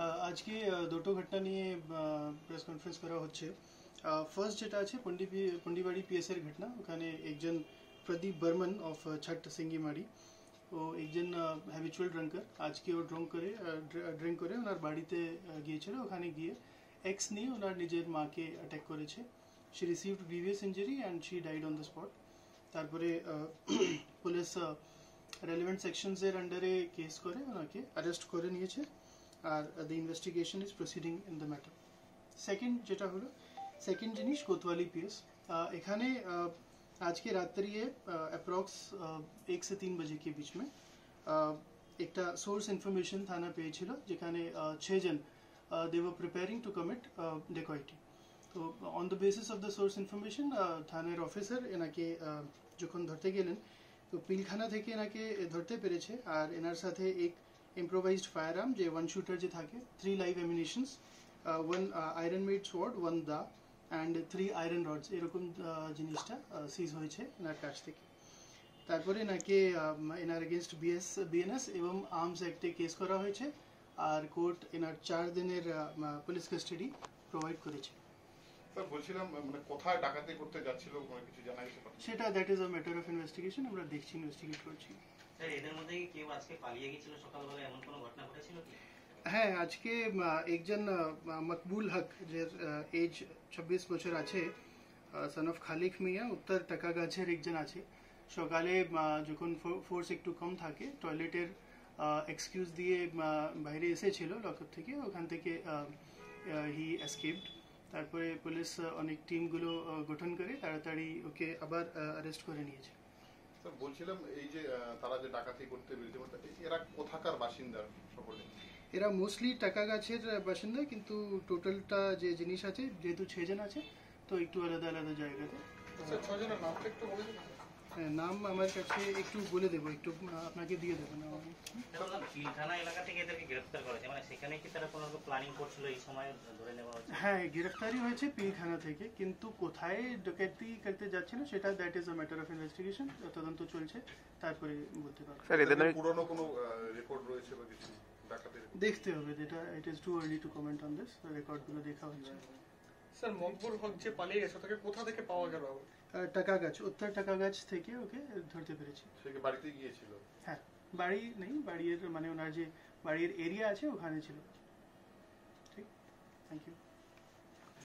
আজকে দুটো ঘটনা নিয়ে প্রেস কনফারেন্স করা হচ্ছে। ফার্স্ট যেটা আছে পন্ডিবাড়ি পিএস এর ঘটনা, ওখানে একজন প্রদীপ বর্মন অফ ছট সিঙ্গিমারি, ও একজন হ্যাবিচুয়াল ড্রাঙ্কার। আজকে ও ড্রিঙ্ক করে ওনার বাড়িতে গিয়েছিল, ওখানে গিয়ে এক্স নিয়ে ওনার নিজের মাকে অ্যাটাক করেছে। She received grievous injury and she died on the spot. তারপরে পুলিশ রেলিভেন্ট সেকশনস এর আন্ডারে কেস করে ওনাকে অ্যারেস্ট করে নিয়েছে, are the investigation is proceeding in the matter. Second জিনিস কোতওয়ালি পিএস, এখানে আজকে রাত্রিয়ে अप्रॉक्स 1 से 3 बजे के बीच में একটা সোর্স ইনফরমেশন থানা পেয়েছিল, যেখানে 6 জন they were preparing to commit dacoity. তো on the basis of the source information থানার অফিসার এনাকে যখন ধরতে গেলেন, তো পিলখানা থেকে এনাকে ধরতে পেরেছে, আর এনার সাথে এক ইম্প্রোভাইজড ফায়ার আর্ম, যে ওয়ান শুটার যে থাকে, 3 live ammunitions, 1 iron made sword, 1 দা অ্যান্ড 3 আয়রন রডস, এরকম জিনিসটা সিজ হয়েছে এনার কাছ থেকে। তারপরে এনাকে এনার এগেনস্ট বিএনএস এবং আর্মস অ্যাক্টে কেস করা হয়েছে, আর কোর্ট এনার 4 দিনের পুলিশ কাস্টাডি প্রোভাইড করেছে। বলছিলাম, মানে কোথায় ডাকাতি করতে যাচ্ছিল কিছু জানা গেছে? সেটা that is a matter of investigation, আমরা দেখছি, ইনভেস্টিগেট করছি। স্যার, এদের মধ্যে কি কেউ আজকে পালিয়ে গিয়েছিল সকালবেলা, এমন কোনো ঘটনা ঘটেছিল কি? হ্যাঁ, আজকে একজন মকবুল হক, যে এজ 26 বছর আছে, সন অফ খালিক মিয়া, উত্তর টাকাগাছের একজন আছে। সকালে যখন ফোর্স একটু কম থাকে, টয়লেটের এক্সকিউজ দিয়ে বাইরে এসেছিল লকআপ থেকে, ওখান থেকে হি এসকেপড। তারপরে পুলিশ অনেক টিমগুলো গঠন করে তাড়াতাড়ি ওকে আবার অ্যারেস্ট করে নিয়েছে। স্যার, বলছিলাম এই যে তারা যে ডাকাতি করতে বেরিয়েছে, এরা কোথাকার বাসিন্দা সকলে? এরা মোস্টলি টাকাগাছের বাসিন্দা, কিন্তু টোটালটা যে জিনিস আছে, যেহেতু 6 জন আছে, তো একটু আলাদা আলাদা জায়গাতে। নাম আমার কাছে একটু বলে দেবো, একটু আপনাকে দিয়ে দেবো না। পিলখানা এলাকা থেকে এদেরকে গ্রেফতার করেছে, মানে সেখানে কি তারা কোনো প্ল্যানিং করছিল এই সময় ধরে নেওয়া হচ্ছে? হ্যাঁ, গ্রেফতারি হয়েছে পিলখানা থেকে, কিন্তু কোথায় ডকাতি করতে যাচ্ছিল সেটা that is a matter of investigation, তদন্ত চলছে, তারপরে বলতে পারবো। স্যার, এদের পুরনো কোনো রেকর্ড রয়েছে বা কিছু? দেখতে হবে, এটা it is too early to comment on this, রেকর্ডগুলো দেখা হচ্ছে। স্যার, মকবুল হক যে পালিয়ে গেছে, তাকে কোথা থেকে পাওয়া গেল? টাকাগাছ, উত্তর টাকাগাছ থেকে ওকে ধরতে পেরেছি। সে কি বাড়িতে গিয়েছিল? হ্যাঁ, বাড়ি নেই, বাড়ির মানে ওনার যে বাড়ির এরিয়া আছে ওখানে ছিল। ঠিক, থ্যাংক ইউ।